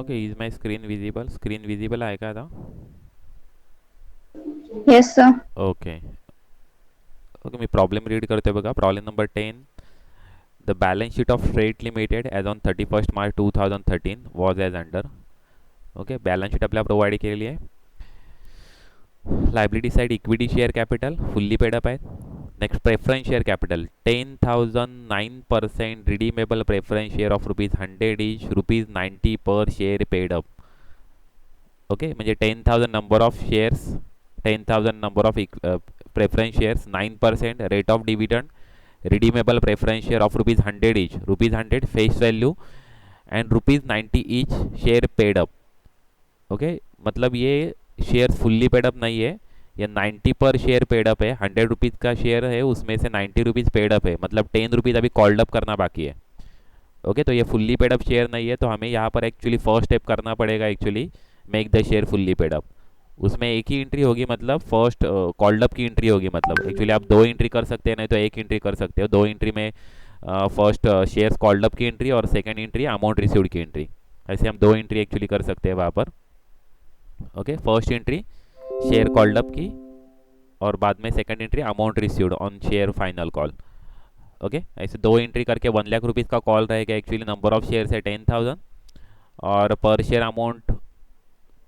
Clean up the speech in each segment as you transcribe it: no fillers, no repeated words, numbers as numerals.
Okay, is my screen visible? Screen visible आहे का आता? Yes, sir. ओके. ओके, मी प्रॉब्लेम रीड करतोय बघा. Problem number 10. The balance sheet of Straight Limited as on 31 March 2013 was as under. Okay, balance sheet आपल्याला provide केलेली आहे. Liability side equity share capital fully paid up आहे. Next preference share capital 10,000 9% redeemable preference share of ₹100 each ₹90 per share paid up. Okay, म्हणजे 10,000 number of shares, 10,000 number of preference shares, 9% rate of dividend, redeemable preference share of ₹100 etch, ₹100 face value and ₹90 etch share paid up. Okay, मतलब ये share fully paid up नहीं है, ये 90 पर share paid up है. ₹100 का share है, उसमें से ₹90 पेड अप है, मतलब ₹10 अभी कॉल्ड अप करना बाकी है. ओके, तो ये फुल्ली पेड अप शेयर नहीं है, तो हमें यहाँ पर एक्चुअली फर्स्ट स्टेप करना पड़ेगा. Actually make the share fully paid up. उसमें एक ही एंट्री होगी, मतलब फर्स्ट कॉल्ड अप की एंट्री होगी. मतलब एक्चुअली आप दो एंट्री कर सकते हैं, नहीं तो एक एंट्री कर सकते हो. दो एंट्री में फर्स्ट शेयर्स कॉल्ड अप की एंट्री और सेकंड एंट्री अमाउंट रिसीव्ड की एंट्री. ऐसे हम दो एंट्री एक्चुअली कर सकते हैं वहाँ पर. Okay, first entry share called up की और बाद में second entry amount received on share final call. Okay, ऐसे दो एंट्री करके ₹1,00,000 का कॉल रहेगा. एक्चुअली नंबर ऑफ शेयर्स है 10,000 और पर शेयर अमाउंट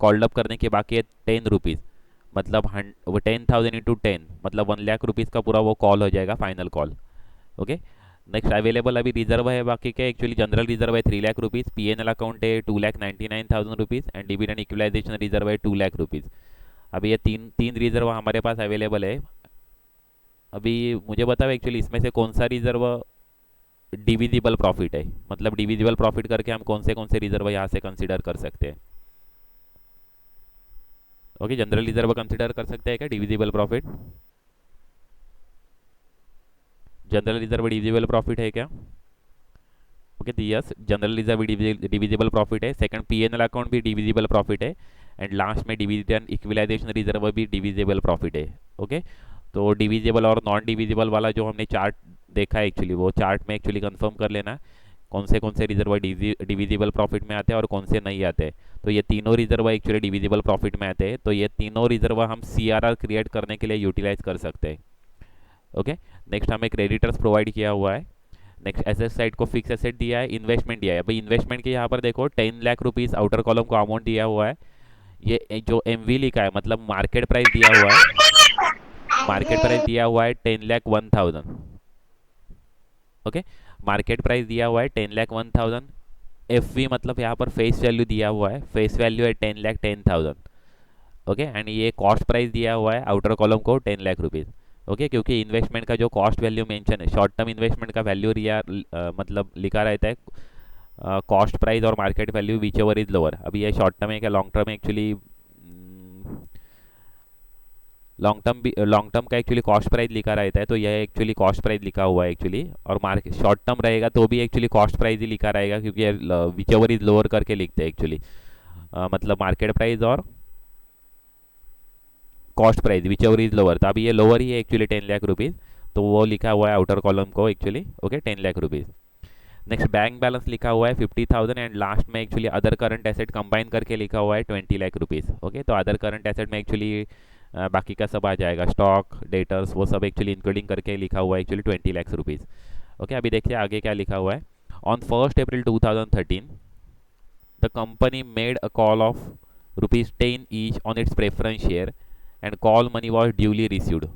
कॉल्ड अप करने के बाकी है ₹10. मतलब वो 10,000 इंटू 10 मतलब ₹1,00,000 का पूरा वो कॉल हो जाएगा final call. Okay, next available अभी रिजर्व है बाकी के. एक्चुअली जनरल रिजर्व है ₹3,00,000, पीएनएल अकाउंट है ₹2,99,000 एंड डिविडेंड इक्वलाइजेशन रिजर्व है ₹2,00,000. अभी ये तीन तीन रिजर्व हमारे पास अवेलेबल है. अभी मुझे बताओ एक्चुअली इसमें से कौन सा रिजर्व डिविजिबल प्रॉफिट है, मतलब डिविजिबल प्रॉफिट करके हम कौन से रिजर्व यहाँ से कंसिडर कर सकते हैं. ओके, जनरल रिजर्व कंसिडर कर सकते हैं क्या divisible profit? General reserve divisible profit है क्या? ओके, तो yes, general reserve divisible profit है. सेकंड पीएनएल अकाउंट भी डिविजिबल प्रॉफिट है. एंड लास्ट में डिविडेंड इक्विलाइजेशन रिजर्व भी डिविजिबल प्रॉफिट है. ओके, तो डिविजिबल और नॉन डिविजिबल वाला जो हमने चार्ट देखा है, एक्चुअली वो चार्ट में एक्चुअली कंफर्म कर लेना कौन से रिजर्व डिविजिबल प्रॉफिट में आते हैं और कौन से नहीं आते हैं. तो ये तीनों रिजर्व एक्चुअली डिविजिबल प्रॉफिट में आते हैं, तो ये तीनों रिजर्व हम सीआरआर क्रिएट करने के लिए यूटिलाइज कर सकते हैं. ओके, नेक्स्ट हमें क्रेडिटर्स प्रोवाइड किया हुआ है. नेक्स्ट एसेट साइड को फिक्स एसेट दिया है, इन्वेस्टमेंट दिया है. भाई इन्वेस्टमेंट के यहाँ पर देखो ₹10,00,000 आउटर कॉलम को अमाउंट दिया हुआ है. ये जो एमवी लिखा है मतलब मार्केट प्राइस दिया हुआ है. मार्केट प्राइस दिया हुआ है 10,01,000. ओके, मार्केट प्राइस दिया हुआ है 10,01,000. एफ वी मतलब यहाँ पर फेस वैल्यू दिया हुआ है, फेस वैल्यू है 10,10,000. ओके, एंड ये कॉस्ट प्राइस दिया हुआ है आउटर कॉलम को ₹10,00,000. ओके, क्योंकि इन्वेस्टमेंट का जो कॉस्ट वैल्यू मेंशन है, शॉर्ट टर्म इन्वेस्टमेंट का वैल्यू रिया मतलब लिखा रहता है कॉस्ट प्राइस और market value which ever is lower. अभी ये शॉर्ट टर्म है क्या long term? Actually long term का एक्चुअली कॉस्ट प्राइस लिखा रहता है, तो यह एक्चुअली कॉस्ट प्राइस लिखा हुआ है एक्चुअली. और मार्केट शॉर्ट टर्म रहेगा तो भी एक्चुअली कॉस्ट प्राइस ही लिखा रहेगा, क्योंकि विच एवर इज लोअर करके लिखते हैं एक्चुअली. मतलब मार्केट प्राइस और cost price which ever is lower. तो अभी ये लोअर ही है एक्चुअली ₹10,00,000, तो वो लिखा हुआ है आउटर कॉलम को actually. Okay, ₹10,00,000. Next bank balance लिखा हुआ है 50,000 एंड लास्ट में actually other current asset combine करके लिखा हुआ है ₹20,00,000. ओके, तो अदर करंट एसेट में एक्चुअली बाकी का सब आ जाएगा, स्टॉक डेटर्स वो सब एक्चुअली इंक्लूडिंग करके लिखा हुआ है एक्चुअली ₹20,00,000. ओके, अभी देखिए आगे क्या लिखा हुआ है. On 1 April 2013 the company made a call of ₹10 each on it's preference share and call money was duly received.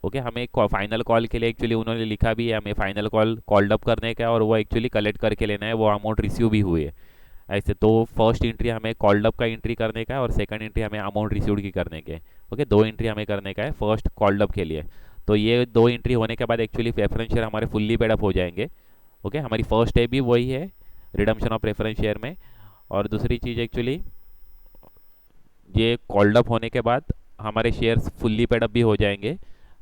Okay, हमें फाइनल कॉल के लिए एक्चुअली उन्होंने लिखा भी है, हमें फाइनल कॉल कॉल्ड अप करने का है और वो एक्चुअली कलेक्ट करके लेना है, वो अमाउंट रिसीव भी हुई है. ऐसे तो फर्स्ट एंट्री हमें कॉल्ड अप का एंट्री करने का है और सेकंड एंट्री हमें अमाउंट रिसीव्ड की करने के. ओके, दो एंट्री हमें करने का है फर्स्ट कॉल्ड अप के लिए. तो ये दो एंट्री होने के बाद एक्चुअली प्रेफरेंस शेयर हमारे फुल्ली पेड अप हो जाएंगे. ओके, हमारी फर्स्ट स्टेप भी वही है रिडम्पशन ऑफ प्रेफरेंस शेयर में. और दूसरी चीज़ एक्चुअली ये कॉल्ड अप होने के बाद हमारे शेयर्स फुल्ली पेड अप भी हो जाएंगे.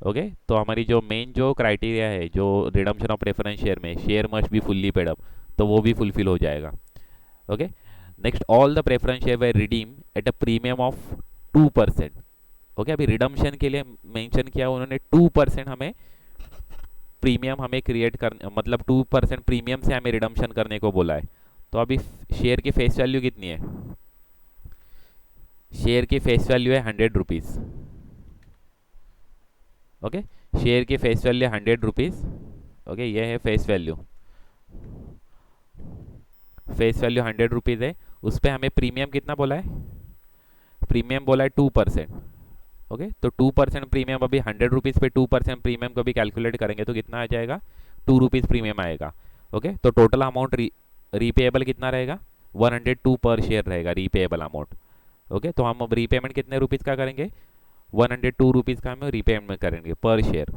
ओके, तो हमारी जो मेन जो क्राइटेरिया है जो रिडम्पशन ऑफ प्रेफरेंस शेयर में share must be fully paid up, तो वो भी फुलफिल हो जाएगा. Okay, next all the preference share way redeem eight a premium of 2%. Okay, अभी रिडम्पशन के लिए मेंशन किया उन्होंने 2% हमें प्रीमियम हमें क्रिएट कर मतलब 2% प्रीमियम से हमें रिडम्पशन करने को बोला है. तो अभी शेयर की फेस वैल्यू कितनी है? शेयर की फेस वैल्यू है 100 रुपीज़। ओके, शेयर की फेस वैल्यू 100 रुपीज़। ओके, ये है face value. Face value 100 rupees है। उस पर हमें प्रीमियम कितना बोला है? प्रीमियम बोला है 2%। ओके, तो 2% प्रीमियम, अभी 100 रुपीज़ पे 2% प्रीमियम को भी कैलकुलेट करेंगे तो कितना आ जाएगा? 2 रुपीज़ प्रीमियम आएगा। ओके, तो टोटल अमाउंट रीपेएबल कितना रहेगा? 102 पर शेयर रहेगा रीपेएबल अमाउंट। ओके, तो हम अब रीपेमेंट कितने रुपीज़ का करेंगे? 102 रुपीज़ का हम रीपेमेंट करेंगे पर share.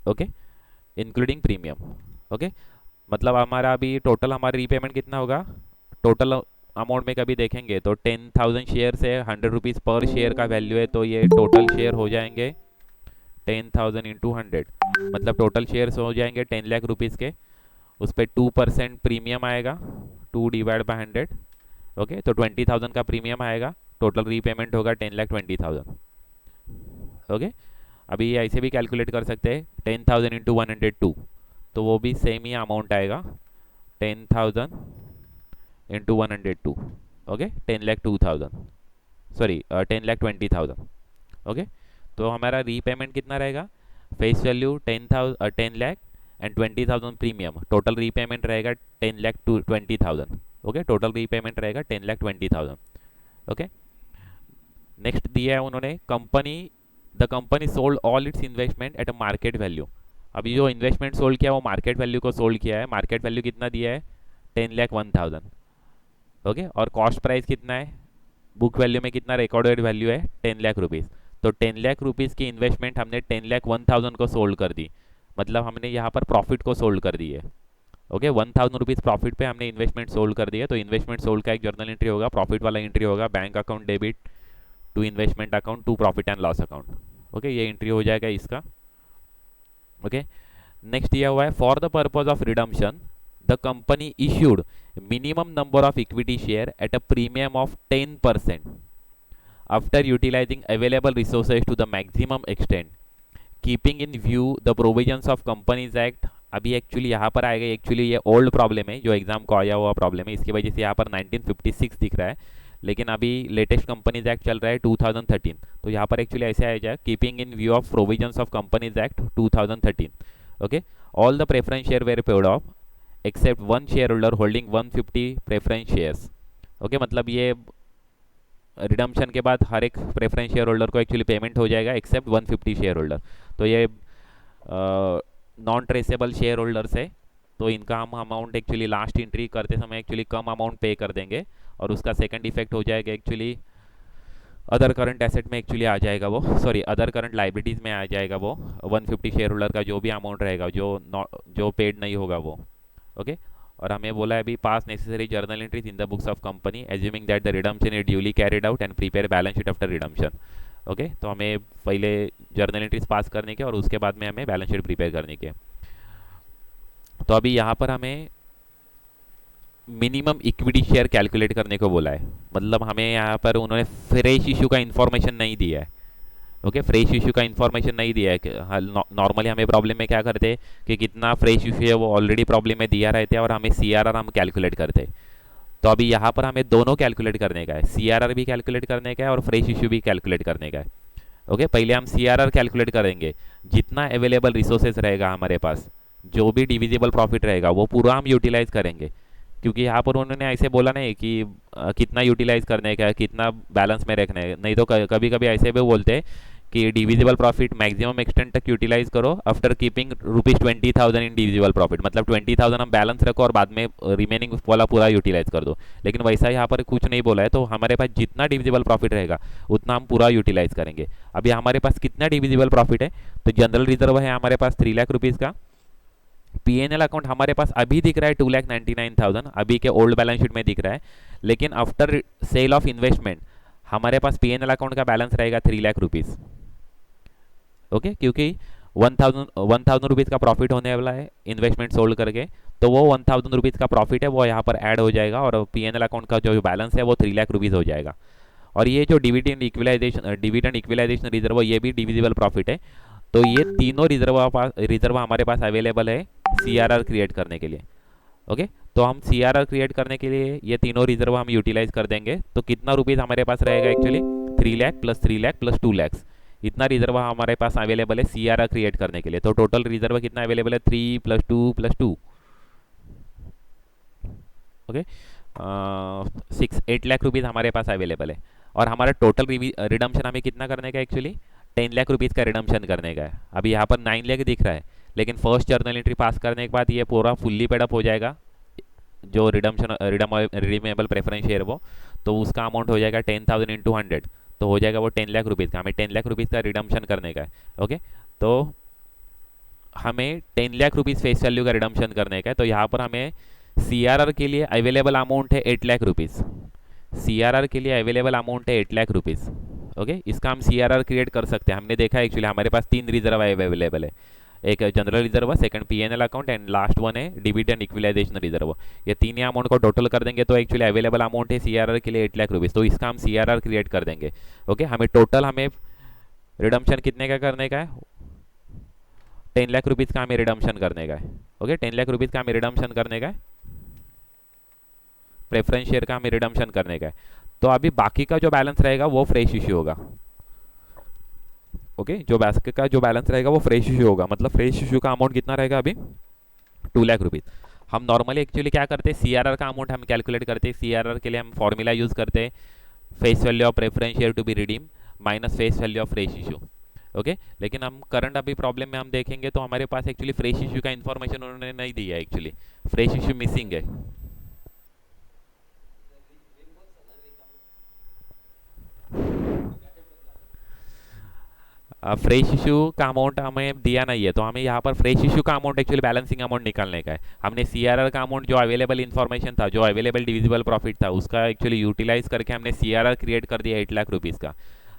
Okay, including premium. Okay, मतलब हमारा अभी टोटल हमारा रीपेमेंट कितना होगा? टोटल अमाउंट में कभी देखेंगे तो 10,000 शेयर से 100 रुपीज़ पर शेयर का वैल्यू है, तो ये टोटल शेयर हो जाएंगे 10,000 इंटू 100, मतलब टोटल शेयर्स हो जाएंगे 10 लाख रुपीज़ के। उस पर 2% प्रीमियम आएगा, 2 डिवाइड बाई 100। ओके, तो 20,000 का प्रीमियम आएगा, टोटल रीपेमेंट होगा 10,20,000। ओके, अभी ऐसे भी कैलकुलेट कर सकते हैं 10,000 इंटू 102, तो वो भी सेम ही अमाउंट आएगा 10,000 इंटू 102। Okay, 10,02,000, sorry 10,20,000। ओके, तो हमारा रीपेमेंट कितना रहेगा? Face value 10 lakh and 20,000 premium, total repayment रहेगा 10,20,000। ओके, टोटल रीपेमेंट रहेगा 10,20,000। ओके, नेक्स्ट दिया है उन्होंने the company sold all it's investment at a market value. अभी जो इन्वेस्टमेंट सोल्ड किया वो मार्केट वैल्यू को सोल्ड किया है। मार्केट वैल्यू कितना दिया है? 10,01,000। ओके, और कॉस्ट प्राइस कितना है? बुक वैल्यू में कितना रिकॉर्डेड वैल्यू है? 10 लाख रुपीज़। तो 10 लाख रुपीज़ की इन्वेस्टमेंट हमने 10,01,000 को सोल्ड कर दी, मतलब हमने यहाँ पर प्रॉफिट को सोल्ड कर दी है। ओके, 1,000 रुपीज़ प्रॉफिट पे हमने इन्वेस्टमेंट सोल्ड कर दिया। तो इन्वेस्टमेंट सोल्ड का एक जर्नल एंट्री होगा, प्रॉफिट वाला एंट्री होगा, bank account debit to investment account to profit and loss account. Okay, ये एंट्री हो जाएगा इसका। ओके, नेक्स्ट दिया हुआ है for the purpose of redemption the company issued minimum number of equity share at a premium of 10% after utilising available resources to the maximum extent keeping in view the provisions of companies act. अभी actually यहाँ पर आएगा, actually ये old problem है जो exam को आया हुआ प्रॉब्लम है, इसकी वजह से यहाँ पर 1956 दिख रहा है, लेकिन अभी लेटेस्ट कंपनीज एक्ट चल रहा है 2013। तो यहाँ पर एक्चुअली ऐसे आ जाए keeping in view of provisions of companies act 2013। Okay, all the preference share were paid of except one share holder holding 150 preference shares. Okay, मतलब ये रिडम्पशन के बाद हर एक प्रेफरेंस शेयर होल्डर को एक्चुअली पेमेंट हो जाएगा एक्सेप्ट 150 शेयर होल्डर। तो ये नॉन ट्रेसेबल शेयर होल्डर्स है, तो इनका हम अमाउंट एक्चुअली लास्ट एंट्री करते समय एक्चुअली कम अमाउंट पे कर देंगे, और उसका सेकंड इफेक्ट हो जाएगा एक्चुअली अदर करंट एसेट में एक्चुअली आ जाएगा वो, सॉरी अदर करंट लाइबिलिटीज़ में आ जाएगा वो 150 शेयर होल्डर का जो भी अमाउंट रहेगा जो पेड नहीं होगा वो। ओके, और हमें बोला है अभी पास necessary journal entries in the books of company assuming that the redemption is duly carried out and prepare balance sheet after redemption. Okay, तो हमें पहले जर्नल एंट्रीज पास करने के और उसके बाद में हमें बैलेंस शीट प्रिपेयर करने के। तो अभी यहाँ पर हमें मिनिमम इक्विटी शेयर कैलकुलेट करने को बोला है, मतलब हमें यहाँ पर उन्होंने फ्रेश इशू का इन्फॉर्मेशन नहीं दिया है। ओके, फ्रेश इशू का इन्फॉर्मेशन नहीं दिया है। नॉर्मली हमें प्रॉब्लम में क्या करते हैं कि कितना फ्रेश इशू है वो ऑलरेडी प्रॉब्लम में दिया रहते हैं और हमें CRR हम कैलकुलेट करते हैं। तो अभी यहाँ पर हमें दोनों कैलकुलेट करने का है, CRR भी कैलकुलेट करने का है और फ्रेश इशू भी कैलकुलेट करने का है। ओके, पहले हम CRR कैलकुलेट करेंगे, जितना अवेलेबल रिसोर्सेज रहेगा हमारे पास, जो भी डिविजिबल प्रॉफिट रहेगा वो पूरा हम यूटिलाइज करेंगे, क्योंकि यहाँ पर उन्होंने ऐसे बोला नहीं कि कितना यूटिलाइज करने का है, कितना बैलेंस में रखना है, नहीं तो कभी कभी ऐसे भी बोलते हैं कि डिविजिबल प्रॉफिट मैक्सिमम एक्सटेंट तक यूटिलाइज करो आफ्टर कीपिंग ₹20,000 इन डिविजिबल प्रॉफिट, मतलब 20,000 हम बैलेंस रखो और बाद में रिमेनिंग वाला पूरा यूटिलाइज कर दो। लेकिन वैसा यहाँ पर कुछ नहीं बोला है, तो हमारे पास जितना डिविजिबल प्रॉफिट रहेगा उतना हम पूरा यूटिलाइज करेंगे। अभी हमारे पास कितना डिविजिबल प्रॉफिट है, तो जनरल रिजर्व है हमारे पास 3 लाख रुपीज़ का। PNL अकाउंट हमारे पास अभी दिख रहा है 2,99,000, अभी के ओल्ड बैलेंस शीट में दिख रहा है, लेकिन आफ्टर सेल ऑफ इन्वेस्टमेंट हमारे पास PNL अकाउंट का बैलेंस रहेगा 3 लाख रुपीज़। ओके, क्योंकि 1,000 रुपीज़ का प्रॉफिट होने वाला है इन्वेस्टमेंट सोल्ड करके, तो वो 1,000 रुपीज़ का प्रॉफिट है वो यहाँ पर ऐड हो जाएगा और PNL अकाउंट का जो बैलेंस है वो 3 लाख रुपीज़ हो जाएगा। और ये जो डिविडेंड इक्विलाइजेशन रिजर्व, ये भी डिविजिबल प्रॉफिट है। तो ये तीनों रिजर्व हमारे पास अवेलेबल है CRR क्रिएट करने के लिए। ओके, तो हम सी आर आर क्रिएट करने के लिए ये तीनों रिजर्व हम यूटिलाइज कर देंगे। तो कितना रुपीज़ हमारे पास रहेगा actually, 3 lakh plus 3 lakh plus 2 lakhs, इतना रिजर्व हमारे पास अवेलेबल है सी आर आर क्रिएट करने के लिए। तो टोटल रिजर्व कितना अवेलेबल है, 3 + 2 + 2, ओके, 8 लाख रुपीज़ हमारे पास अवेलेबल है। और हमारा टोटल रिडम्शन हमें कितना करने का एक्चुअली, 10 लाख रुपीज़ का रिडम्शन करने का है। अभी यहाँ पर 9 लाख दिख रहा है, लेकिन फर्स्ट जर्नल एंट्री पास करने के बाद ये पूरा फुल्ली पेडअप हो जाएगा, जो रिडीमेबल प्रेफरेंस शेयर वो, तो उसका अमाउंट हो जाएगा 10,000 × 100, तो हो जाएगा वो 10 लाख रुपीज़ का। हमें 10 लाख रुपीज़ का रिडम्शन करने का है। ओके, तो हमें 10 लाख रुपीज़ फेस वैल्यू का रिडम्शन करने का है। तो यहाँ पर हमें सी आर आर के लिए अवेलेबल अमाउंट है 8 lakh rupees. C R R के लिए अवेलेबल अमाउंट है 8 लाख रुपीज़। ओके, इसका हम सी आर आर क्रिएट कर सकते हैं। हमने देखा एक्चुअली हमारे पास 3 रिजर्व अवेलेबल है, एक general reserve, second P N L account and last one है डिविडेंड इक्विलाइजेशन रिजर्व। ये तीन ही अमाउंट को टोटल कर देंगे तो एक्चुअली अवेलेबल अमाउंट है सी आर आर के लिए 8 लाख रुपीज़। तो इसका हम सी आर आर क्रिएट कर देंगे। ओके, हमें टोटल हमें रिडम्शन कितने का करने का है, 10 लाख रुपीज़ का हमें रिडम्शन करने का है। ओके, 10 लाख रुपीज़ का हमें रिडम्शन करने का है, प्रेफरेंस शेयर का हमें रिडम्शन करने का है। तो अभी बाकी का जो बैलेंस रहेगा वो फ्रेश इश्यू होगा। ओके, जो बाकी का जो बैलेंस रहेगा वो फ्रेश इश्यू होगा। मतलब फ्रेश इश्यू का अमाउंट कितना रहेगा अभी, 2 लाख रुपीज़। हम नॉर्मली एक्चुअली क्या करते हैं, सी आर आर का अमाउंट हम कैलकुलेट करते हैं। सी आर आर के लिए हम फॉर्मूला यूज़ करते हैं, face value of preference share to be redeem minus face value of fresh issue. Okay, लेकिन हम करंट अभी प्रॉब्लम में हम देखेंगे तो हमारे पास एक्चुअली फ्रेश इशू का इन्फॉर्मेशन उन्होंने नहीं दिया है। एक्चुअली फ्रेश इशू मिसिंग है। फ्रेश इशू का अमाउंट हमें दिया नहीं है, तो हमें यहाँ पर फ्रेश इशू का अमाउंट एक्चुअली बैलेंसिंग अमाउंट निकालने का है। हमने सी आर आर का अमाउंट जो अवेलेबल इन्फॉर्मेशन था, जो अवेलेबल डिविजिबल प्रॉफिट था, उसका एक्चुअली यूटिलाइज करके हमने सी आर आर क्रिएट कर दिया 8 लाख रुपीज़ का।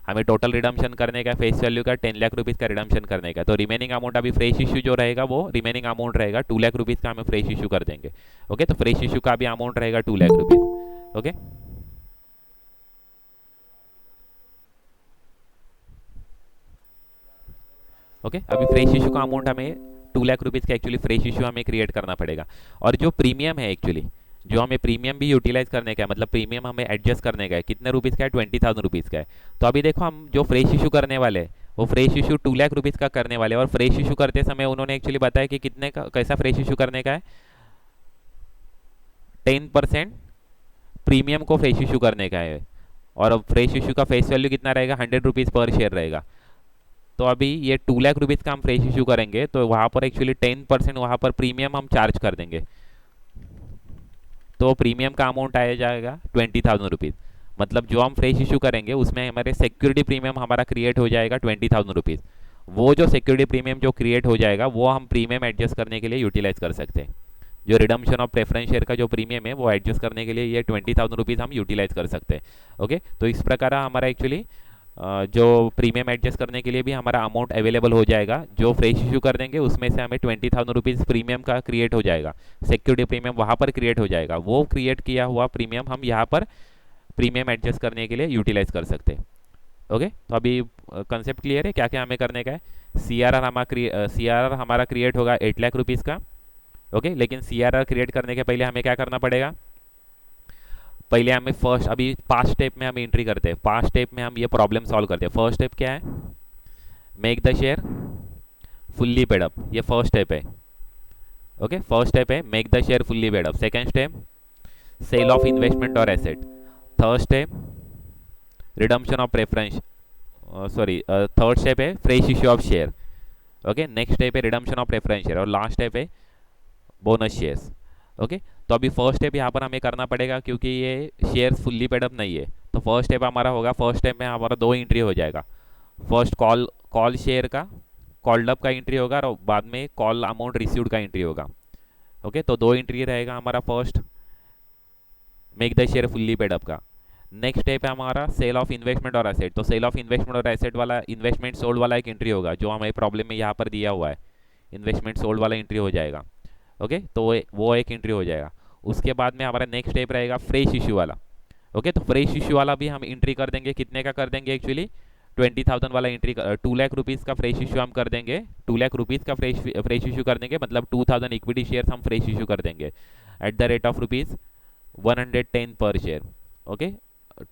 हमें टोटल रिडम्शन करने का, फेस वैल्यू का 10 लाख रुपीज़ का रिडम्शन करने का। तो रिमेनिंग अमाउंट अभी फ्रेश इशू जो रहेगा वो रिमेनिंग अमाउंट रहेगा 2 लाख रुपीज़ का, हमें फ्रेश इशू कर देंगे। ओके, तो फ्रेश इशू का भी अमाउंट रहेगा 2 लाख रुपीज़। ओके, ओके, अभी फ्रेश इशू का अमाउंट हमें 2 लाख रुपीज़ का एक्चुअली फ्रेश इशू हमें क्रिएट करना पड़ेगा। और जो प्रीमियम है एक्चुअली, जो हमें प्रीमियम भी यूटिलाइज करने का है, मतलब प्रीमियम हमें एडजस्ट करने का है, कितने रुपीज़ का है, 20,000 रुपीज़ का है। तो अभी देखो हम जो फ्रेश इशू करने वाले हैं वो फ्रेश इशू 2 लाख रुपीज़ का करने वाले हैं। और फ्रेश इशू करते समय उन्होंने एक्चुअली बताया कि कितने का, कैसा फ्रेश इशू करने का है, 10% प्रीमियम को फ्रेश इशू करने का है। और फ्रेश इशू का फेस वैल्यू कितना रहेगा, 100 रुपीज़ पर शेयर रहेगा। तो अभी ये 2 लाख रुपीज़ का हम फ्रेश इशू करेंगे तो वहाँ पर एक्चुअली 10% वहाँ पर प्रीमियम हम चार्ज कर देंगे। तो प्रीमियम का अमाउंट आया जाएगा 20,000 रुपीज़। मतलब जो हम फ्रेश इशू करेंगे उसमें हमारे सिक्योरिटी प्रीमियम हमारा क्रिएट हो जाएगा 20,000 रुपीज़। वो जो सिक्योरिटी प्रीमियम जो क्रिएट हो जाएगा वो हम प्रीमियम एडजस्ट करने के लिए यूटिलाइज कर सकते हैं। जो रिडम्शन ऑफ प्रेफरेंस शेयर का जो प्रीमियम है वो एडजस्ट करने के लिए ये 20,000 रुपीज़ हम यूटिलाइज कर सकते हैं। ओके, तो इस प्रकार हमारा एक्चुअली जो प्रीमियम एडजस्ट करने के लिए भी हमारा अमाउंट अवेलेबल हो जाएगा। जो फ्रेश इशू कर देंगे उसमें से हमें 20,000 रुपीज़ प्रीमियम का क्रिएट हो जाएगा, सिक्योरिटी प्रीमियम वहाँ पर क्रिएट हो जाएगा। वो क्रिएट किया हुआ प्रीमियम हम यहाँ पर प्रीमियम एडजस्ट करने के लिए यूटिलाइज कर सकते हैं। ओके, तो अभी कंसेप्ट क्लियर है, क्या क्या हमें करने का है। सी आर आर हमारा क्रिएट होगा 8 लाख रुपीज़ का। ओके, लेकिन सी आर आर क्रिएट करने के पहले हमें क्या करना पड़ेगा, पहले हमें फर्स्ट, अभी 5 स्टेप में हम एंट्री करते हैं, 5 स्टेप में हम ये प्रॉब्लम सॉल्व करते हैं। फर्स्ट स्टेप क्या है, make the share fully paid up, ये फर्स्ट स्टेप है। ओके, फर्स्ट स्टेप है make the share fully paid up. Second step sale of investment और asset. Third step redemption of preference, third step है fresh issue of share. Okay, next step है redemption of preference share और last step है bonus shares. Okay, तो अभी first step यहाँ पर हमें करना पड़ेगा क्योंकि ये शेयर्स फुल्ली पेड अप नहीं है। तो फर्स्ट स्टेप हमारा होगा, फर्स्ट स्टेप में हमारा 2 एंट्री हो जाएगा। फर्स्ट कॉल शेयर का कॉल्ड अप का एंट्री होगा और बाद में कॉल अमाउंट रिसीव्ड का एंट्री होगा। ओके, तो 2 एंट्री रहेगा हमारा first make the share fully paid up का। नेक्स्ट स्टेप है हमारा सेल ऑफ इन्वेस्टमेंट और एसेट। तो सेल ऑफ इन्वेस्टमेंट और एसेट वाला, इन्वेस्टमेंट सोल्ड वाला एक एंट्री होगा जो हमें प्रॉब्लम में यहाँ पर दिया हुआ है, इन्वेस्टमेंट सोल्ड वाला एंट्री हो जाएगा। ओके, तो वो एक एंट्री हो जाएगा। उसके बाद में हमारा नेक्स्ट स्टेप रहेगा फ्रेश इशू वाला। ओके, तो फ्रेश इशू वाला भी हम एंट्री कर देंगे, कितने का कर देंगे एक्चुअली, 20,000 वाला एंट्री 2 लाख रुपीज़ का फ्रेश इशू हम कर देंगे, 2 लाख रुपीज़ का फ्रेश इशू कर देंगे, मतलब 2,000 इक्विटी शेयर हम फ्रेश इशू कर देंगे at the rate of rupees 110 पर share. Okay,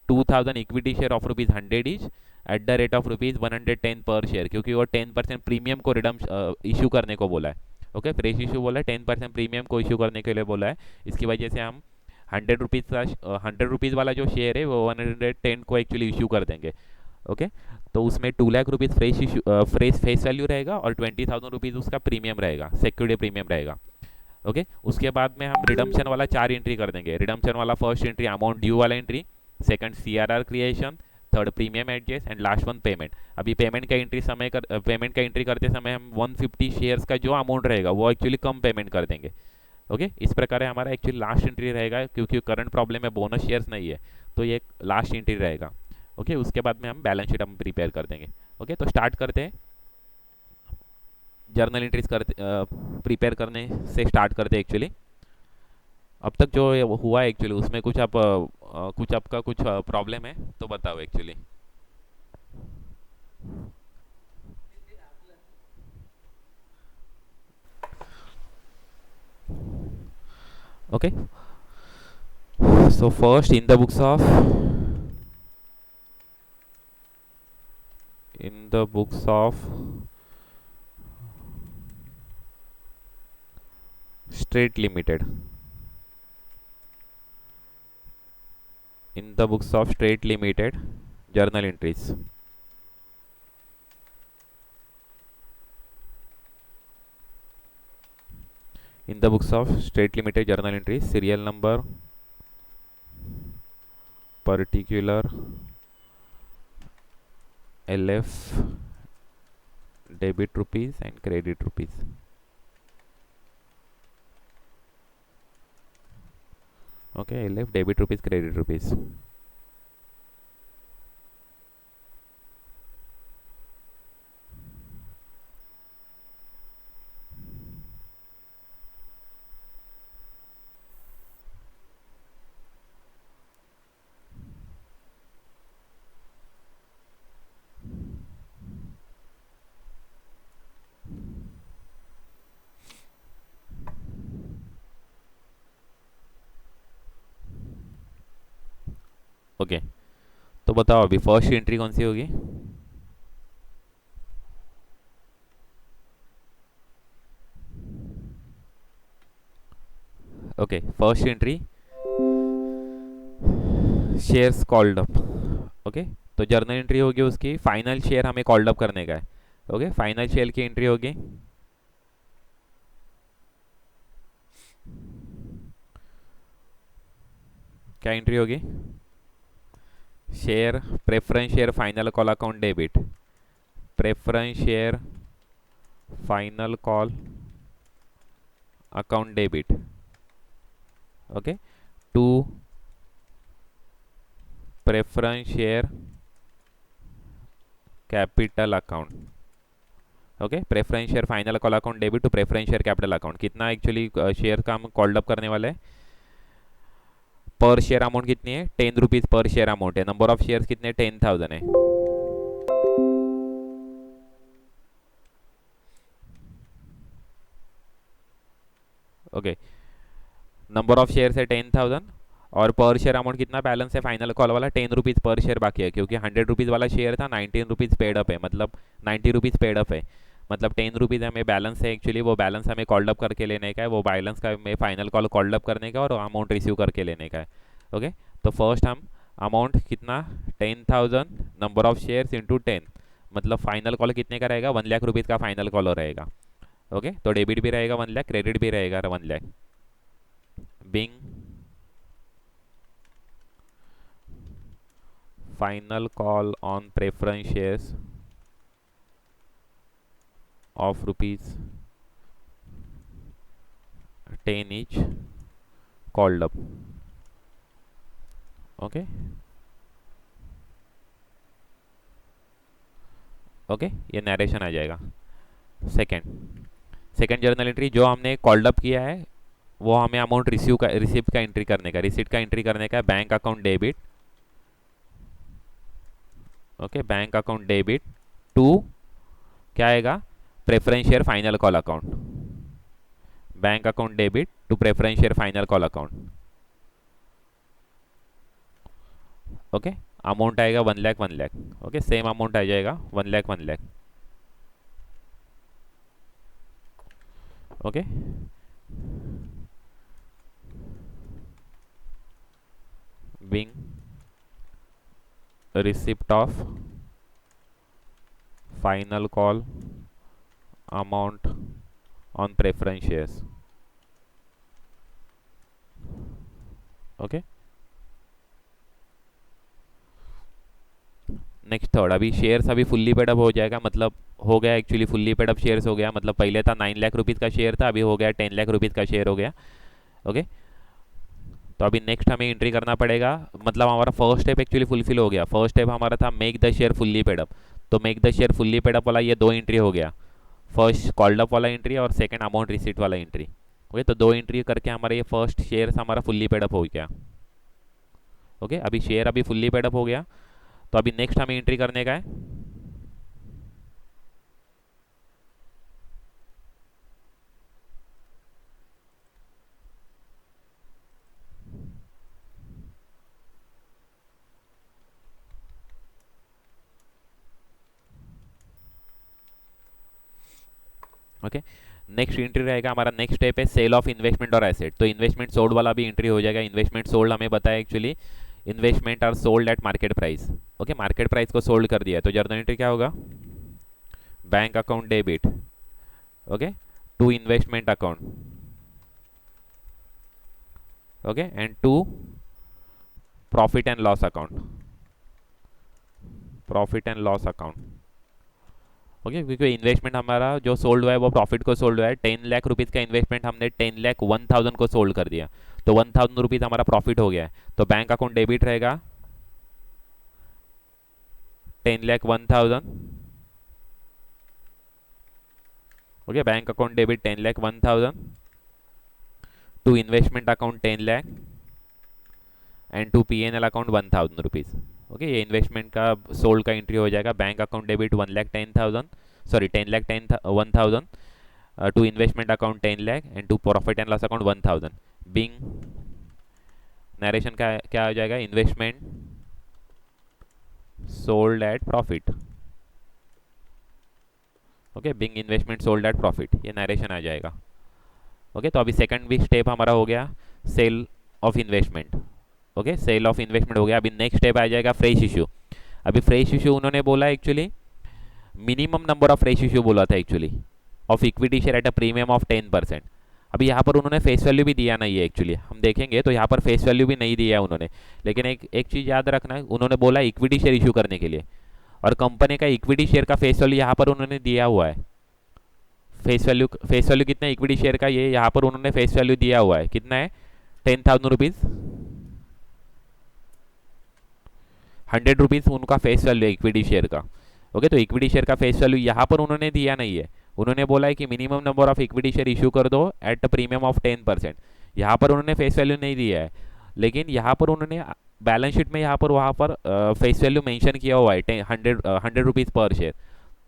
2,000 equity share of rupees 100 etch at the rate of rupees 110 पर शेयर, क्योंकि वो 10% प्रीमियम को रिडम इशू करने को बोला है। ओके, फ्रेश इशू बोला है, 10% प्रीमियम को इशू करने के लिए बोला है। इसकी वजह से हम 100 रुपीज़ का 100 रुपीज़ वाला जो शेयर है वो 110 को एक्चुअली इशू कर देंगे। ओके, तो उसमें 2 lakh rupees fresh issue face value रहेगा और 20,000 रुपीज़ उसका प्रीमियम रहेगा, सिक्योरिटी प्रीमियम रहेगा। ओके, उसके बाद में हम रिडम्पशन वाला 4 एंट्री कर देंगे। रिडम्पशन वाला फर्स्ट एंट्री अमाउंट ड्यू वाला entry, second CRR creation, third premium adjust and last one payment. अभी पेमेंट का एंट्री करते समय हम 150 शेयर्स का जो अमाउंट रहेगा वो एक्चुअली कम पेमेंट कर देंगे। ओके, इस प्रकार हमारा एक्चुअली लास्ट एंट्री रहेगा, क्योंकि करंट प्रॉब्लम में बोनस शेयर्स नहीं है, तो ये लास्ट एंट्री रहेगा। ओके, उसके बाद में हम बैलेंस शीट हम प्रिपेयर कर देंगे। ओके, तो स्टार्ट करते हैं, जर्नल एंट्रीज करते प्रिपेयर करने से स्टार्ट करते हैं। एक्चुअली अब तक जो हुआ है एक्चुअली उसमें कुछ कुछ आपका कुछ प्रॉब्लम है तो बताओ actually. Okay, so first in the books of Straight Limited, in the books of Straight Limited journal entries, in the books of Straight Limited journal entries, serial number, particular, LF, debit rupees and credit rupees. Okay, LF, debit rupees, credit rupees. Okay, तो बताओ अभी first entry कौन सी होगी? Okay, first entry shares called up. Okay, तो journal entry होगी उसकी, final share हमें कॉल्ड अप करने का है। ओके, फाइनल शेयर की एंट्री होगी, क्या एंट्री होगी? Share preference share final call account debit, preference share final call account debit. Okay, to preference share capital account. Okay, preference share final call account debit to preference share capital account. कितना actually share का हम called up करने वाले हैं? पर share amount कितनी है? 10 rupees per share amount है। नंबर ऑफ शेयर्स कितने? 10,000 है। ओके, नंबर ऑफ शेयर्स है 10,000 और पर शेयर अमाउंट कितना बैलेंस है फाइनल कॉल वाला? 10 रुपीज़ पर शेयर बाकी है, क्योंकि 100 रुपीज़ वाला शेयर था, 19 रुपीज़ पेड अप है, मतलब 90 रुपीज़ पेड अप है, मतलब 10 रुपीज़ हमें बैलेंस है एक्चुअली, वो बैलेंस हमें कॉल्ड अप करके लेने का है, वो बैलेंस का हमें फाइनल कॉल कॉल्ड अप करने का और अमाउंट रिसीव करके लेने का है। ओके, तो फर्स्ट हम अमाउंट कितना? 10,000 नंबर ऑफ शेयर्स इंटू 10, मतलब फाइनल कॉल कितने का रहेगा? 1 लाख रुपीज़ का फाइनल कॉल रहेगा। ओके, तो डेबिट भी रहेगा 1 लाख, क्रेडिट भी रहेगा 1 lakh. Being final call on preference shares of rupees 10 each called up। Okay okay, ये नरेशन आ जाएगा। सेकंड जर्नल एंट्री, जो हमने कॉल्ड अप किया है वो हमें अमाउंट रिसीव का एंट्री करने का, रिसीट का एंट्री करने का। Bank account debit okay, bank account debit to क्या आएगा, preference share final call account, bank account debit to preference share final call account. Okay, amount आएगा 1 lakh 1 lakh. Okay, same amount आ जाएगा 1 lakh 1 lakh. Okay, being receipt of final call amount on preference shares। Okay, next third, अभी shares अभी fully paid up हो जाएगा, मतलब हो गया actually fully paid up shares हो गया, मतलब पहले था 9 लाख रुपीज़ का शेयर था, अभी हो गया 10 लाख रुपीज़ का शेयर हो गया। ओके, तो अभी नेक्स्ट हमें एंट्री करना पड़ेगा, मतलब हमारा फर्स्ट स्टेप एक्चुअली फुलफिल हो गया। फर्स्ट स्टेप हमारा था make the share fully paid up, तो make the share fully paid up वाला ये 2 एंट्री हो गया, फर्स्ट कॉल्ड अप वाला एंट्री और सेकंड अमाउंट रिसीट वाला एंट्री। ओके, तो 2 एंट्री करके हमारा ये फर्स्ट शेयर हमारा फुल्ली पेड अप हो गया। ओके, अभी शेयर अभी फुल्ली पेड अप हो गया, तो अभी नेक्स्ट हमें एंट्री करने का है। ओके, नेक्स्ट एंट्री रहेगा हमारा, नेक्स्ट स्टेप है सेल ऑफ इन्वेस्टमेंट और एसेट, तो इन्वेस्टमेंट सोल्ड वाला भी एंट्री हो जाएगा। इन्वेस्टमेंट सोल्ड हमें बताया actually, investment are sold at market price. Okay, market price को सोल्ड कर दिया, तो जर्नल एंट्री क्या होगा, bank account debit okay to investment account okay and to profit and loss account, profit and loss account. Okay, क्योंकि investment हमारा जो sold हुआ है वो प्रॉफिट को सोल्ड हुआ है। 10 लाख रुपीज़ का इन्वेस्टमेंट हमने 10,01,000 को सोल्ड कर दिया, तो 1,000 रुपीज़ हमारा प्रॉफिट हो गया है। तो बैंक अकाउंट डेबिट रहेगा 10,01,000 okay, bank account debit 10,01,000 to investment account 10 lakh and to PNL account 1,000 rupees. Okay, ये इन्वेस्टमेंट का सोल्ड का एंट्री हो जाएगा। Bank account debit 1,10,000 sorry 10,01,000 to investment account 10 lakh and to profit and loss account 1,000। Being narration का क्या आ जाएगा, investment sold at profit okay, being investment sold at profit, ये नरेशन आ जाएगा। ओके, तो अभी सेकंड भी स्टेप हमारा हो गया sale of investment. Okay, sale of investment हो गया। अभी नेक्स्ट स्टेप आ जाएगा फ्रेश इशू। अभी फ्रेश इशू उन्होंने बोला actually minimum number of fresh issue बोला था actually of equity share at a premium of 10%। अभी यहाँ पर उन्होंने फेस वैल्यू भी दिया नहीं है एक्चुअली, हम देखेंगे तो यहाँ पर फेस वैल्यू भी नहीं दिया है उन्होंने, लेकिन एक चीज़ याद रखना है, उन्होंने बोला इक्विटी शेयर इशू करने के लिए, और कंपनी का इक्विटी शेयर का फेस वैल्यू यहाँ पर उन्होंने दिया हुआ है। फेस वैल्यू कितना है इक्विटी शेयर का, ये यहाँ पर उन्होंने फेस वैल्यू दिया हुआ है, कितना है 10,000 रुपीज़, 100 रुपीज़ उनका फेस वैल्यू है इक्विटी शेयर का। ओके, तो इक्विटी शेयर का फेस वैल्यू यहाँ पर उन्होंने दिया नहीं है, उन्होंने बोला है कि minimum number of equity share issue कर दो एट प्रीमियम ऑफ 10%। यहाँ पर उन्होंने फेस वैल्यू नहीं दिया है, लेकिन यहाँ पर उन्होंने बैलेंस शीट में यहाँ पर वहाँ पर फेस वैल्यू मेंशन किया हुआ है 100 रुपीज़ पर शेयर,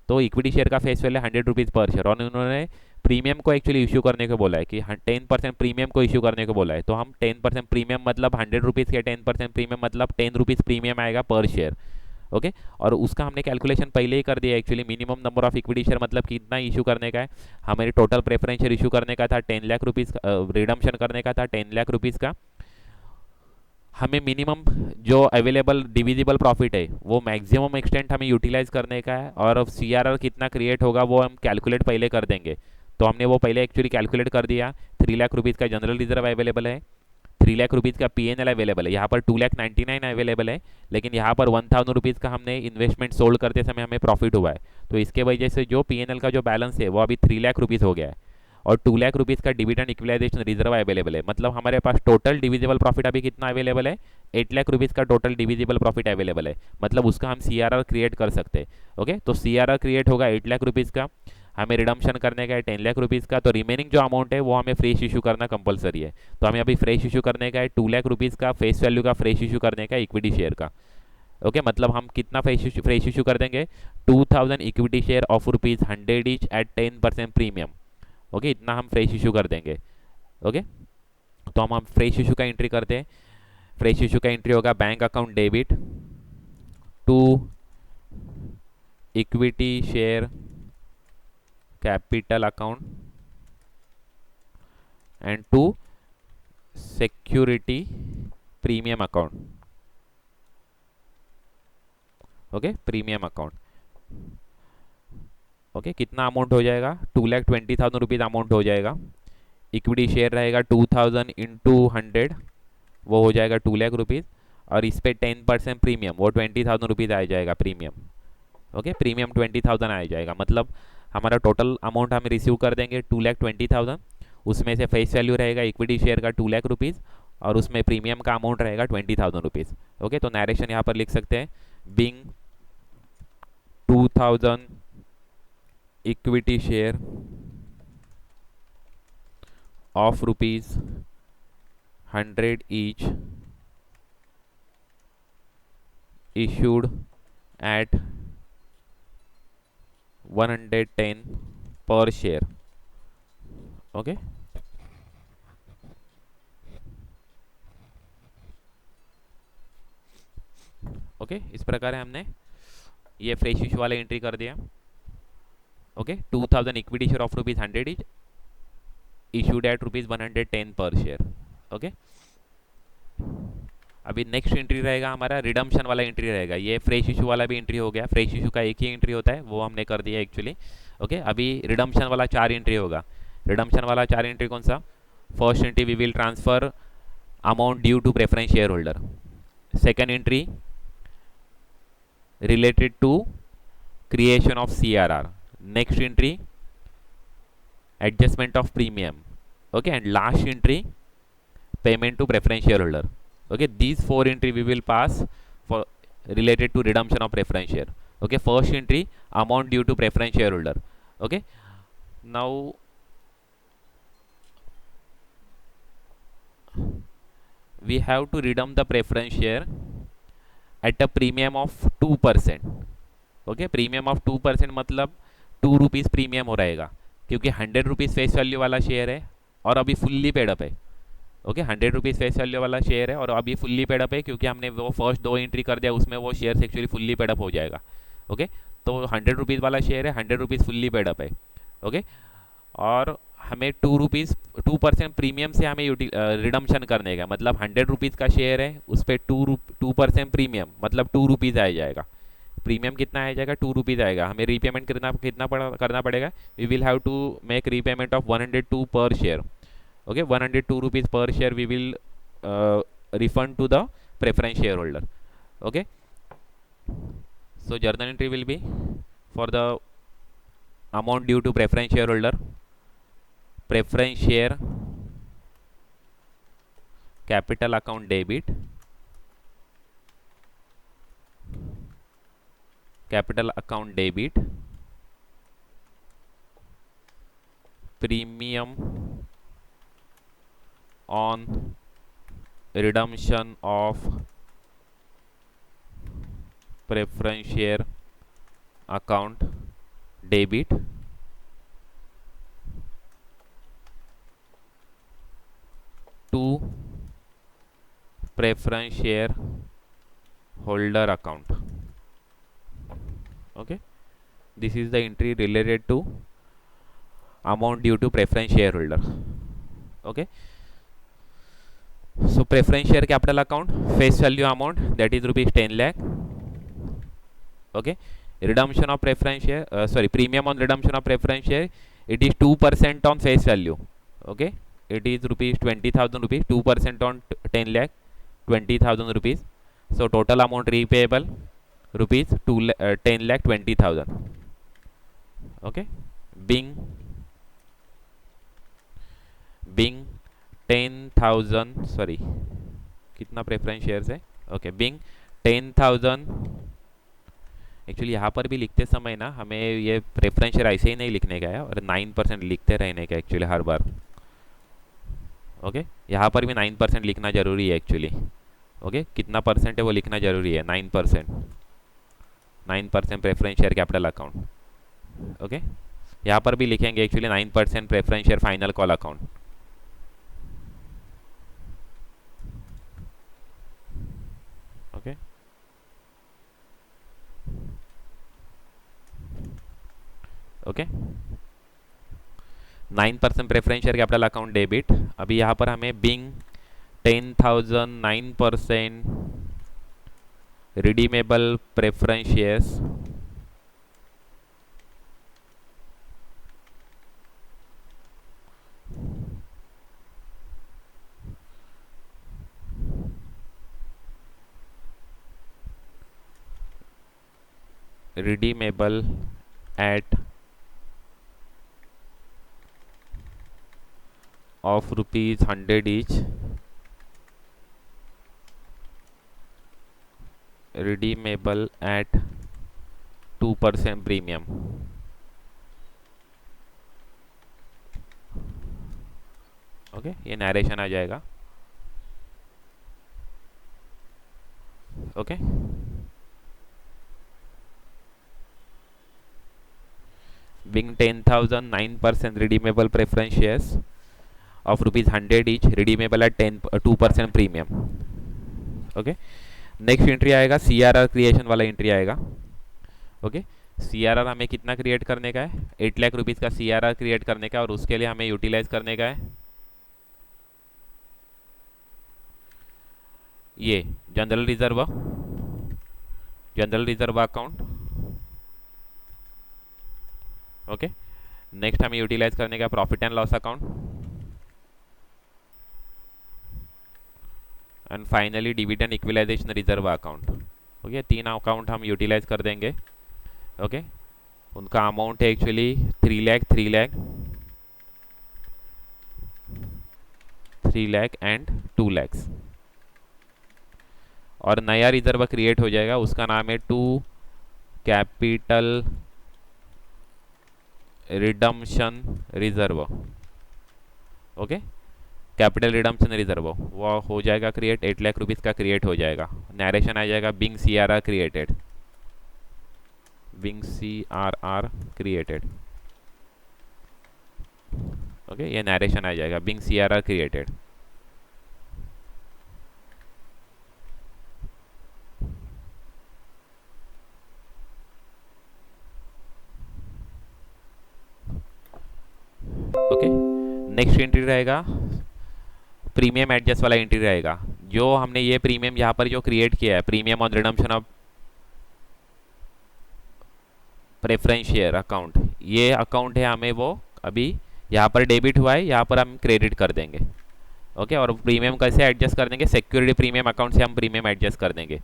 तो इक्विटी शेयर का face value 100 rupees per share, और उन्होंने प्रीमियम को एक्चुअली इशू करने को बोला है कि 10% प्रीमियम को इशू करने को बोला है। तो हम 10% प्रीमियम मतलब 100 रुपीज़ के 10% प्रीमियम मतलब 10 रुपीज़ प्रीमियम आएगा पर शेयर। ओके, और उसका हमने कैलकुलेशन पहले ही कर दिया actually, minimum number of equity share मतलब कितना इशू करने का है, हमारे टोटल प्रेफरेंस शेयर इशू करने का था 10 लाख रुपीज़, रिडम्पशन करने का था 10 लाख रुपीज़ का। हमें मिनिमम जो अवेलेबल डिविजिबल प्रॉफिट है वो मैक्सिमम एक्सटेंट हमें यूटिलाइज करने का है, और सीआरआर कितना क्रिएट होगा वो हम कैलकुलेट पहले कर देंगे। तो हमने वो पहले एक्चुअली कैलकुलेट कर दिया। 3 लाख रुपीज़ का जनरल रिजर्व अवेलेबल है, 3 लाख रुपीज़ का पीएनएल अवेलेबल है, यहाँ पर 2,99,000 अवेलेबल है, लेकिन यहाँ पर 1,000 रुपीज़ का हमने इन्वेस्टमेंट सोल्ड करते समय हमें प्रॉफिट हुआ है, तो इसके वजह से जो पीएनएल का जो बैलेंस है वो अभी 3 लाख रुपीज़ हो गया है, और 2 लाख रुपीज़ का डिविडेंड इक्विलाइजेशन रिजर्व अवेलेबल है। मतलब हमारे पास टोटल डिविजिबल प्रॉफिट अभी कितना अवेलेबल है, 8 लाख रुपीज़ का टोटल डिविजिबल प्रॉफिट अवेलेबल है, मतलब उसका हम सीआरआर क्रिएट कर सकते हैं। ओके, तो सीआरआर क्रिएट होगा 8 लाख रुपीज़ का, हमें रिडम्पशन करने का है 10 लाख रुपीज़ का, तो रिमेनिंग जो अमाउंट है वो हमें फ्रेश इशू करना कंपलसरी है। तो हमें अभी फ्रेश इशू करने का है 2 लाख रुपीज़ का फेस वैल्यू का फ्रेश इशू करने का इक्विटी शेयर का। ओके मतलब हम कितना फ्रेश इशू कर देंगे, 2000 equity share of rupees 100 each eight 10% premium. Okay इतना हम फ्रेश इशू कर देंगे। ओके तो हम फ्रेश इशू का एंट्री करते हैं। फ्रेश इशू का एंट्री होगा bank account debit to equity share capital account and to security premium account. Okay premium account. Okay कितना अमाउंट हो जाएगा, 2,20,000 रुपीज़ अमाउंट हो जाएगा। इक्विटी शेयर रहेगा 2000 इंटू 100, वो हो जाएगा 2 लाख रुपीज़, और इस पर 10% प्रीमियम, वो 20,000 रुपीज़ आ जाएगा प्रीमियम। ओके प्रीमियम 20,000 आ जाएगा, मतलब हमारा टोटल अमाउंट हम रिसीव कर देंगे 2,20,000। उसमें से फेस वैल्यू रहेगा इक्विटी शेयर का 2 लाख रुपीज़, और उसमें प्रीमियम का अमाउंट रहेगा 20,000 रुपीज़। ओके तो नरेशन यहाँ पर लिख सकते हैं, being 2000 equity share of rupees 100 each issued at 110 per share। Okay okay इस प्रकार हमने ये फ्रेश इशू वाला एंट्री कर दिया। Okay 2000 equity share of rupees 100 etch issued at rupees 110 पर शेयर। ओके अभी नेक्स्ट एंट्री रहेगा हमारा रिडम्पशन वाला एंट्री रहेगा। ये फ्रेश इशू वाला भी एंट्री हो गया, फ्रेश इशू का एक ही एंट्री होता है, वो हमने कर दिया एक्चुअली। ओके अभी रिडम्पशन वाला 4 एंट्री होगा। रिडम्पशन वाला 4 एंट्री कौन सा, first entry we will transfer amount due to preference share holder. Second entry related to creation of CRR. Next entry adjustment of premium. Okay and last entry payment to preference shareholder. Okay these 4 entry we will pass for related to redemption of preference share. Okay first entry amount due to preference shareholder. Okay now we have to redeem the preference share at a premium of 2%। Okay premium of 2% मतलब 2 rupees premium हो रहेगा, क्योंकि 100 rupees face value वाला share है और अभी fully paid up है। Okay 100 rupees face value वाला शेयर है और अभी फुल्ली पेडअप है, क्योंकि हमने वो फर्स्ट 2 एंट्री कर दिया, उसमें वो शेयर एक्चुअली फुल्ली पेडअप हो जाएगा। ओके तो 100 रुपीज़ वाला शेयर है, 100 रुपीज़ फुल्ली पेडअप है। ओके और हमें 2% प्रीमियम से हमें रिडम्पशन करने का, मतलब 100 रुपीज़ का शेयर है, उस पर 2% प्रीमियम मतलब 2 रुपीज़ आ जाएगा। प्रीमियम कितना आ जाएगा, 2 रुपीज़ आएगा। हमें रीपेमेंट करना पड़ेगा, we will have to make repayment of 102 per share. Okay 102 rupees per share we will refund to the preference shareholder. Okay so journal entry will be for the amount due to preference shareholder, preference share capital account debit, capital account debit, premium on redemption of preference share account debit, to preference share holder account. Okay this is the entry related to amount due to preference shareholder. Okay so preference share capital account face value amount that is rupees 10 lakh. Okay redemption of preference share premium on redemption of preference share, it is 2% on face value. Okay it is rupees 20,000 rupees, 2% on 10 lakh 20,000 rupees, so total amount repayable rupees 10 lakh 20,000. Okay being 10,000 sorry कितना preference shares है। Okay Bing 10,000 actually यहाँ पर भी लिखते समय ना हमें ये प्रेफरेंस शेयर ऐसे ही नहीं लिखने का है, और 9% लिखते रहने का एक्चुअली हर बार। ओके यहाँ पर भी 9% लिखना जरूरी है एक्चुअली। ओके, कितना परसेंट है वो लिखना जरूरी है, 9%, 9% preference share capital account. Okay, यहाँ पर भी लिखेंगे actually 9% preference share final call account. Okay, okay, 9% preference share capital account debit. अभी यहाँ पर हमें being 10,000 9% redeemable preference shares redeemable at of rupees 100 each, redeemable at 2% premium। Okay, ये narration आ जाएगा। Okay, being 10,000 9% redeemable preference shares of rupees 100 each, redeemable at 2% premium। Okay, next entry आएगा CRR creation वाला entry आएगा। Okay, CRR हमें कितना create करने का है, 8 लाख रुपीज़ का CRR क्रिएट करने का, और उसके लिए हमें यूटिलाइज करने का है ये general reserve account. Okay, next हमें यूटिलाइज करने का profit and loss account, and finally dividend equalisation reserve account. Okay, 3 account हम यूटिलाइज कर देंगे। ओके, उनका अमाउंट है एक्चुअली 3 लाख 3 लाख 3 लाख एंड 2 लैक्स। और नया रिजर्व क्रिएट हो जाएगा, उसका नाम है 2 capital redemption reserve. Okay, capital redemption reserve वो हो जाएगा क्रिएट, 8 लाख रुपीज़ का क्रिएट हो जाएगा। नरेशन आ जाएगा being CRR created, being CRR created. Okay, ये नरेशन आ जाएगा being CRR created. Okay, next entry रहेगा प्रीमियम एडजस्ट वाला एंट्री रहेगा। जो हमने ये प्रीमियम यहाँ पर जो क्रिएट किया है, premium on redemption of preference share account, ये अकाउंट है हमें वो अभी यहाँ पर डेबिट हुआ है, यहाँ पर हम क्रेडिट कर देंगे। ओके, और प्रीमियम कैसे एडजस्ट कर देंगे, सिक्योरिटी प्रीमियम अकाउंट से हम प्रीमियम एडजस्ट कर देंगे।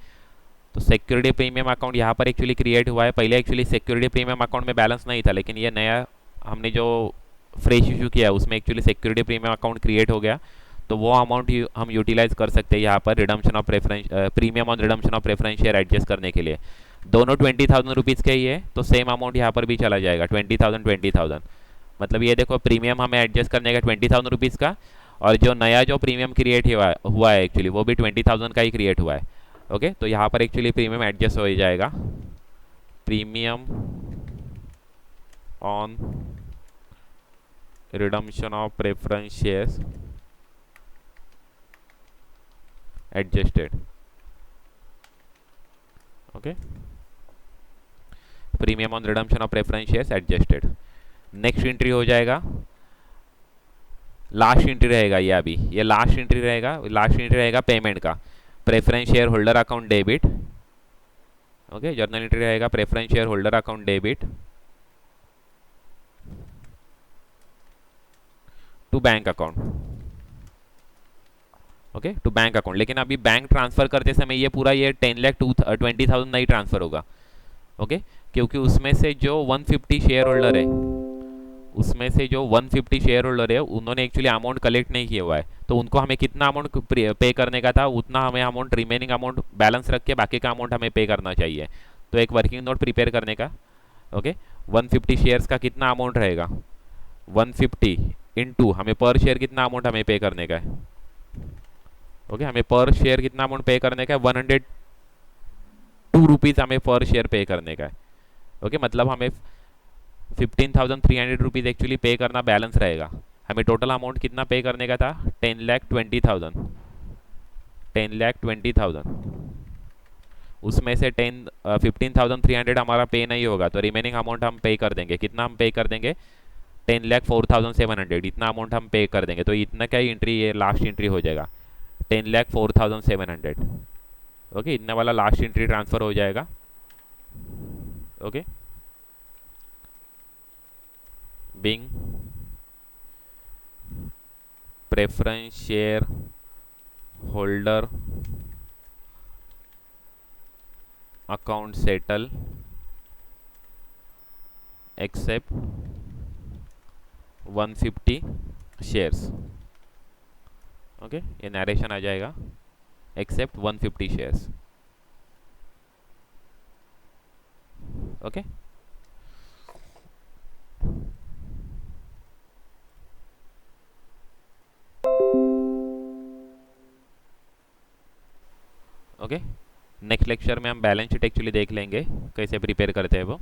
तो सिक्योरिटी प्रीमियम अकाउंट यहाँ पर एक्चुअली क्रिएट हुआ है। पहले एक्चुअली सिक्योरिटी प्रीमियम अकाउंट में बैलेंस नहीं था, लेकिन ये नया हमने जो फ्रेश इशू किया उसमें actually security premium account create हो गया। तो वो अमाउंट हम यूटिलाइज कर सकते हैं यहाँ पर redemption of preference premium on redemption of preference share adjust करने के लिए। दोनों 20,000 रुपीज़ के ही है, तो सेम अमाउंट यहाँ पर भी चला जाएगा 20,000। मतलब ये देखो, प्रीमियम हमें एडजस्ट करने का 20,000 रुपीज़ का, और जो नया जो प्रीमियम क्रिएट हुआ है एक्चुअली वो भी 20,000 का ही क्रिएट हुआ है। ओके, तो यहाँ पर एक्चुअली प्रीमियम एडजस्ट हो जाएगा, premium on redemption of preference shares adjusted. Okay, premium on redemption of preference shares adjusted. Next entry हो जाएगा, लास्ट एंट्री रहेगा ये, अभी ये लास्ट एंट्री रहेगा पेमेंट का, preference share holder account debit. Okay, journal entry रहेगा preference share holder account debit to bank account. Okay, to bank account, लेकिन अभी बैंक ट्रांसफर करते समय ये पूरा ये 10,20,000 नहीं ट्रांसफर होगा। ओके, क्योंकि उसमें से जो 150 शेयर होल्डर है, उन्होंने एक्चुअली अमाउंट कलेक्ट नहीं किया हुआ है, तो उनको हमें कितना अमाउंट पे करने का था उतना हमें अमाउंट, रिमेनिंग अमाउंट बैलेंस रख के बाकी का अमाउंट हमें पे करना चाहिए। तो एक वर्किंग नोट प्रिपेयर करने का। ओके, 150 शेयर्स का कितना अमाउंट रहेगा, 150 इंटू हमें पर शेयर कितना अमाउंट हमें पे करने का है, ओके, हमें पर शेयर कितना अमाउंट पे करने का है, 102 रुपीज़ हमें पर शेयर पे करने का है। ओके, मतलब हमें 15,300 रुपीज़ एक्चुअली पे करना बैलेंस रहेगा। हमें टोटल अमाउंट कितना पे करने का था, 10,20,000, 10,20,000। उसमें से 15,300 हमारा पे नहीं होगा, तो रिमेनिंग अमाउंट हम पे कर देंगे। कितना हम पे कर देंगे, 10,04,700, इतना अमाउंट हम पे कर देंगे। तो इतना क्या एंट्री, ये लास्ट एंट्री हो जाएगा, 10,04,700। ओके, इतना वाला लास्ट एंट्री ट्रांसफर हो जाएगा। Okay, being preference share holder account settle except 150 shares. Okay, ये नरेशन आ जाएगा, except 150 shares. Okay, okay, next lecture में हम बैलेंस शीट एक्चुअली देख लेंगे कैसे प्रिपेयर करते हैं वो।